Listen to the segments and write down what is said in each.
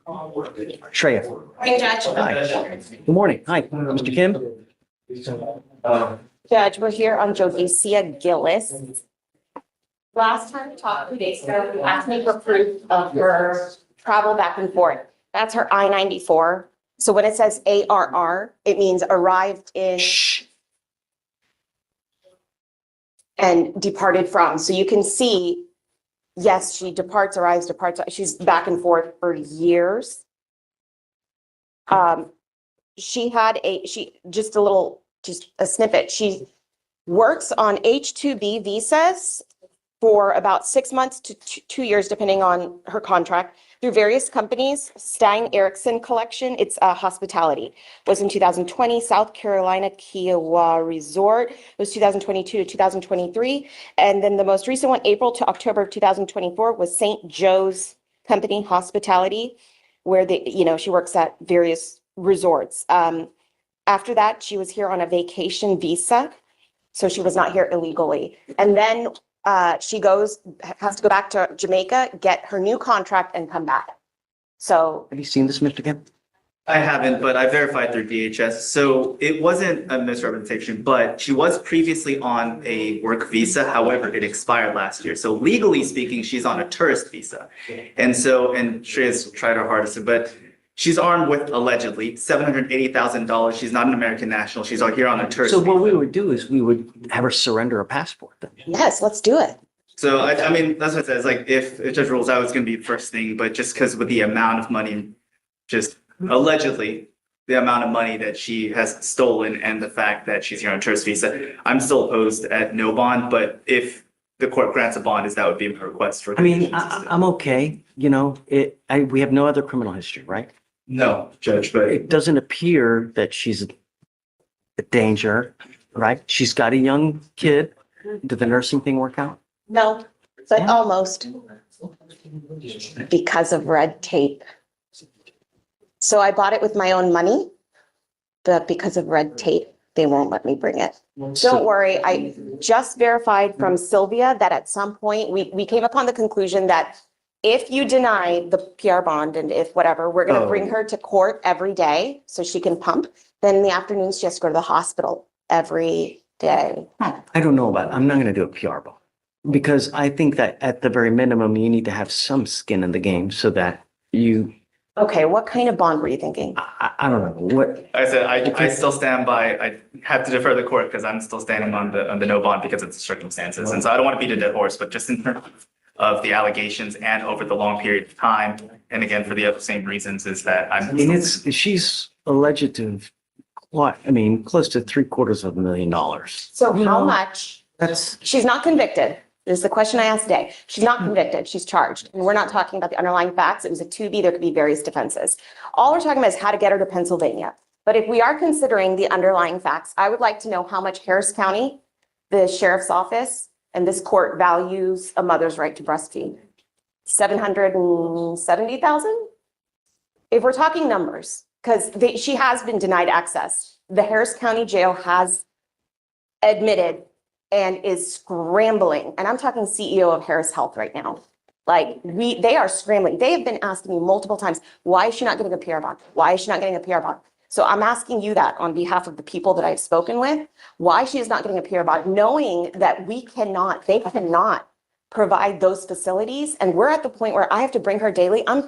Shreya. Hey, Judge. Hi. Good morning. Hi, Mr. Kim. Judge, we're here on Jodicia Gillis. Last time we talked 2 days ago, you asked me for proof of her travel back and forth. That's her I-94. So when it says ARR, it means arrived in Shh. and departed from. So you can see, yes, she departs, arrives, departs. She's back and forth for years. Just a snippet. She works on H-2B visas for about 6 months to 2 years, depending on her contract, through various companies. Stein Erickson Collection, it's hospitality, was in 2020. South Carolina Kiowa Resort was 2022 to 2023. And then the most recent one, April to October of 2024, was St. Joe's Company Hospitality, where she works at various resorts. After that, she was here on a vacation visa, so she was not here illegally. And then she has to go back to Jamaica, get her new contract, and come back. So, Have you seen this, Mr. Kim? I haven't, but I verified through DHS. So it wasn't a misrepresentation, but she was previously on a work visa. However, it expired last year. So legally speaking, she's on a tourist visa. And Shreya's tried her hardest, but she's armed with allegedly $780,000. She's not an American national. She's out here on a tourist So visa. what we would do is we would have her surrender a passport then. yes, let's do it. So I mean, that's what it says. Like if it just rules out, it's going to be the first thing. But just because with the amount of money, just allegedly the amount of money that she has stolen and the fact that she's here on a tourist visa, I'm still opposed at no bond. But if the court grants a bond, that would be my request for. I mean, I'm okay. We have no other criminal history, right? No, Judge, but It doesn't appear that she's a danger, right? She's got a young kid. Did the nursing thing work out? No, but Yeah. almost, because of red tape. So I bought it with my own money, but because of red tape, they won't let me bring it. Don't worry, I just verified from Sylvia that at some point, we came upon the conclusion that if you deny the PR bond and if whatever, we're gonna bring her to court every day so she can pump. Then in the afternoons, she has to go to the hospital every day. I don't know about, I'm not going to do a PR bond because I think that at the very minimum, you need to have some skin in the game so that Okay, what kind of bond were you thinking? I don't know what, I said I still stand by. I have to defer the court because I'm still standing on the no bond because of the circumstances, and so I don't want to beat a dead horse. But just in terms of the allegations and over the long period of time, and again for the other same reasons, is that I mean, she's alleged to have, close to $750,000. So how much? That's, She's not convicted. This is the question I asked today. She's not convicted. She's charged. And we're not talking about the underlying facts. It was a 2B. There could be various defenses. All we're talking about is how to get her to Pennsylvania. But if we are considering the underlying facts, I would like to know how much Harris County, the sheriff's office, and this court values a mother's right to breastfeed. 770,000? If we're talking numbers, because she has been denied access. The Harris County Jail has admitted and is scrambling. And I'm talking CEO of Harris Health right now. They are scrambling. They have been asking me multiple times, why is she not getting a PR bond? Why is she not getting a PR bond? So I'm asking you that on behalf of the people that I've spoken with, why she is not getting a PR bond, knowing that they cannot provide those facilities. And we're at the point where I have to bring her daily. I'm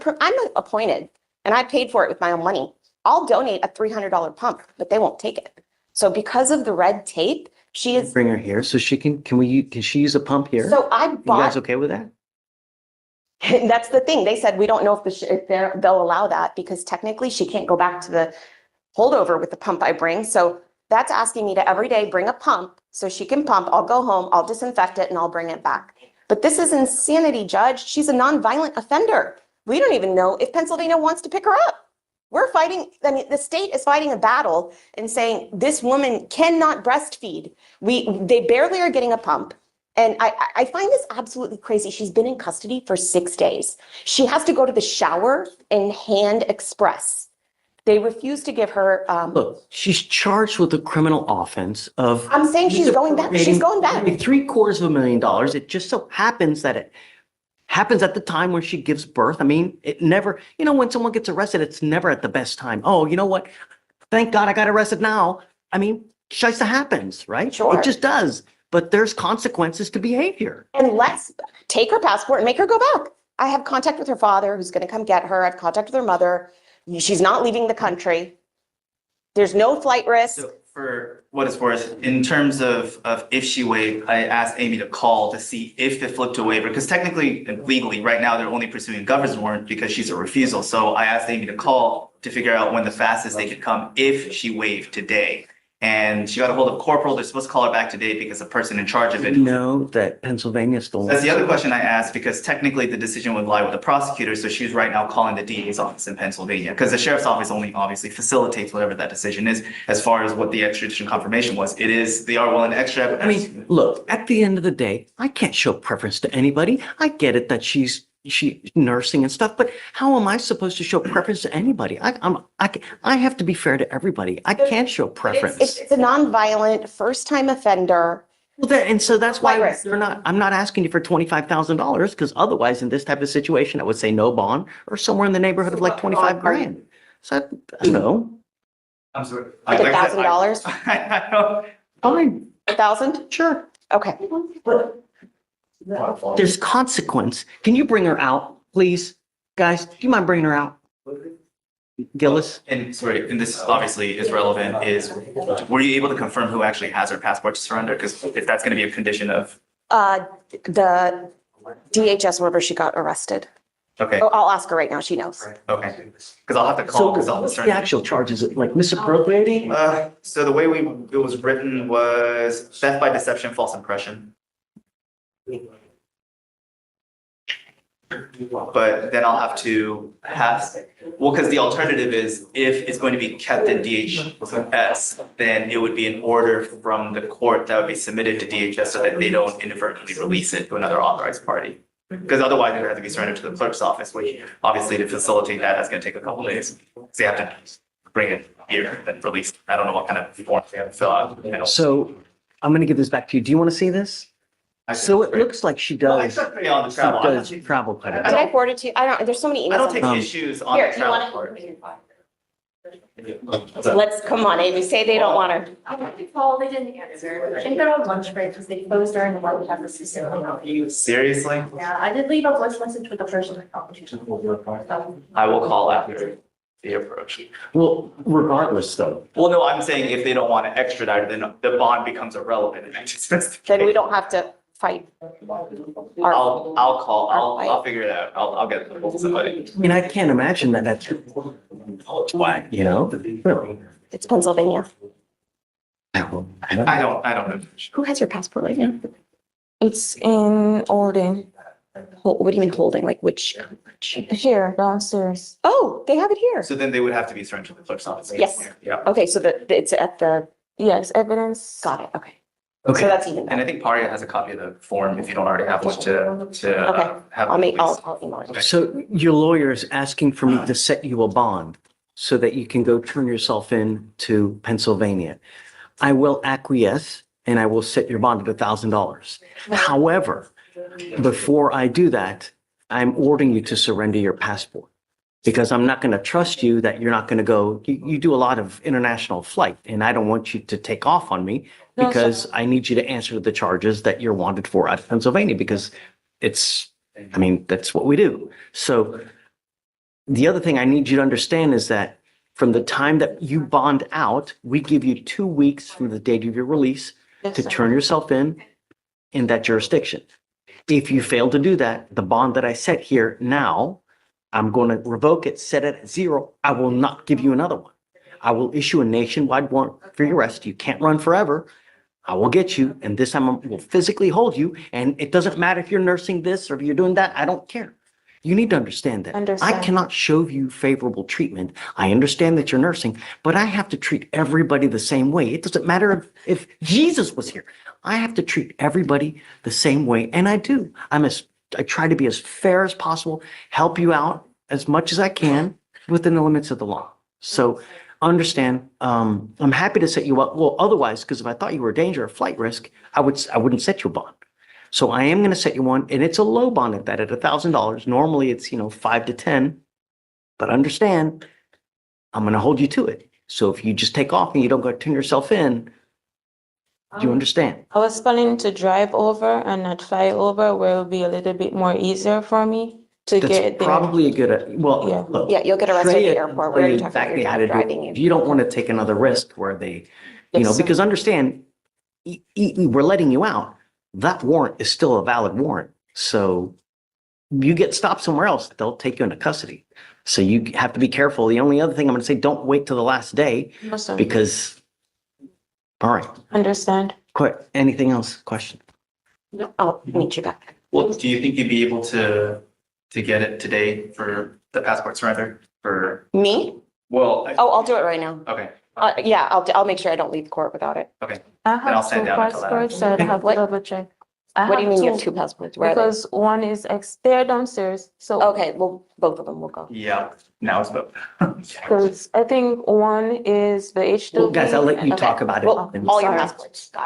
appointed and I paid for it with my own money. I'll donate a $300 pump, but they won't take it. So because of the red tape, she is. bring her here so she can she use a pump here? So I You bought. guys okay with that? That's the thing. They said, we don't know if they'll allow that because technically she can't go back to the holdover with the pump I bring. So that's asking me to every day bring a pump so she can pump. I'll go home, I'll disinfect it and I'll bring it back. But this is insanity, Judge. She's a nonviolent offender. We don't even know if Pennsylvania wants to pick her up. We're fighting, the state is fighting a battle and saying this woman cannot breastfeed. They barely are getting a pump. And I find this absolutely crazy. She's been in custody for 6 days. She has to go to the shower and hand express. They refuse to give her. Look, she's charged with a criminal offense of. I'm saying she's going back. She's going back. $750,000. It just so happens that happens at the time when she gives birth. I mean, it never, when someone gets arrested, it's never at the best time. Oh, you know what? Thank God I got arrested now. I mean, shit happens, right? Sure. It just does. But there's consequences to behavior. And let's take her passport and make her go back. I have contact with her father who's going to come get her. I have contact with her mother. She's not leaving the country. There's no flight risk. So for what it's worth, in terms of if she waived, I asked Amy to call to see if it flipped to a waiver, because technically and legally, right now, they're only pursuing a governor's warrant because she's a refusal. So I asked Amy to call to figure out when the fastest they could come if she waived today. And she got a hold of Corporal. They're supposed to call her back today because the person in charge of it. You know that Pennsylvania still. That's the other question I asked, because technically the decision would lie with the prosecutor. So she's right now calling the DA's office in Pennsylvania, because the sheriff's office only obviously facilitates whatever that decision is. As far as what the extradition confirmation was, they are willing to extradite. I mean, look, at the end of the day, I can't show preference to anybody. I get it that she's nursing and stuff, but how am I supposed to show preference to anybody? I have to be fair to everybody. I can't show preference. It's a nonviolent first-time offender. Well, and so that's why Flight risk. I'm not asking you for $25,000, because otherwise in this type of situation, I would say no bond or somewhere in the neighborhood of like 25 grand. So I don't know. I'm sorry. Like $1,000? I don't. Fine, 1,000? sure. Okay. There's consequence. Can you bring her out, please? Guys, do you mind bringing her out? Gillis? And sorry, and this obviously is relevant, were you able to confirm who actually has her passport to surrender? Because if that's going to be a condition of, The DHS wherever she got arrested. okay, Oh, I'll ask her right now. She knows. okay. Because I'll have to So call, because I'll what's the surrender. actual charges? Like misappropriating? So the way it was written was theft by deception, false impression. But then I'll have to because the alternative is if it's going to be kept in DHS, then it would be an order from the court that would be submitted to DHS so that they don't inadvertently release it to another authorized party. Because otherwise it would have to be surrendered to the clerk's office, which obviously to facilitate that, that's going to take a couple of days. So you have to bring it here and release. I don't know what kind of form they have to fill out. So I'm going to give this back to you. Do you want to see this? So it looks like she Well, I does. took it on the She travel. does travel quite a Did bit. I forward it to you? I don't, there's so many emails. I don't take Um, issues on Here, the you travel want it? part. Let's, come on, Amy, say they don't want her. I got the call, they didn't answer. I think they're on lunch break because they closed during the lunch hour system. Seriously? Yeah, I did leave a voice message with the person I talked to. I will call after the approach. Well, regardless though, Well, no, I'm saying if they don't want to extradite, then the bond becomes irrelevant. And I just- that's the Then we case. don't have to fight. I'll call, I'll figure it out. I'll get hold of somebody. I mean, I can't imagine that that's why, really. It's Pennsylvania. I don't I don't know. Who has your passport right now? It's in Alden, What do you mean holding? Like which? here downstairs. Oh, they have it here. So then they would have to be surrendered to the clerk's office. Yes. Yeah. Okay, so it's at the, Yes, evidence. got it, okay. So Okay, that's even And I better. think Paria has a copy of the form if you don't already have one to Okay. have. I'll email it. so your lawyer is asking for me to set you a bond so that you can go turn yourself in to Pennsylvania. I will acquiesce and I will set your bond at $1,000. However, before I do that, I'm ordering you to surrender your passport because I'm not going to trust you that you're not going to go. You do a lot of international flight and I don't want you to take off on me No, sir. because I need you to answer the charges that you're wanted for out of Pennsylvania because that's what we do. So the other thing I need you to understand is that from the time that you bond out, we give you 2 weeks from the date of your release Yes, to sir. turn yourself in that jurisdiction. If you fail to do that, the bond that I set here now, I'm going to revoke it, set it at 0. I will not give you another one. I will issue a nationwide warrant for your arrest. You can't run forever. I will get you, and this time I will physically hold you. And it doesn't matter if you're nursing this or if you're doing that. I don't care. You need to understand that. I Understand. cannot show you favorable treatment. I understand that you're nursing, but I have to treat everybody the same way. It doesn't matter if Jesus was here. I have to treat everybody the same way, and I do. I try to be as fair as possible, help you out as much as I can within the limits of the law. So understand, I'm happy to set you up. Well, otherwise, because if I thought you were a danger or flight risk, I wouldn't set you a bond. So I am going to set you one, and it's a low bond at that, at $1,000. Normally it's, 5 to 10, but understand, I'm going to hold you to it. So if you just take off and you don't go turn yourself in, do you understand? I was planning to drive over and not fly over, where it'll be a little bit more easier for me to get That's there. probably a good, Yeah. well, look. Yeah, you'll get arrested at the Shreya airport. will We already tell you talked about exactly your how dad to do it. driving you. You don't want to take another risk where they, Yes, sir. because understand, we're letting you out. That warrant is still a valid warrant. So you get stopped somewhere else, they'll take you into custody. So you have to be careful. The only other thing I'm going to say, don't wait till the last day No, sir. because, all right, Understand. quick, anything else? Question? No, I'll meet you back. Well, do you think you'd be able to get it today for the passport surrender for, Me? well, Oh, I'll do it right now. okay, Yeah, I'll make sure I don't leave court without it. okay. I I'll have stand two down until that. passports, so I'd have to What? double check. I What do you mean you have two? two passports? Where are they? Because one is they're downstairs, so. Okay, well, both of them will go. Yeah, now it's both. Because I think one is the H2B. Well, guys, I'll let you and- talk about it. Well, and- all your Sorry. passports. Got it.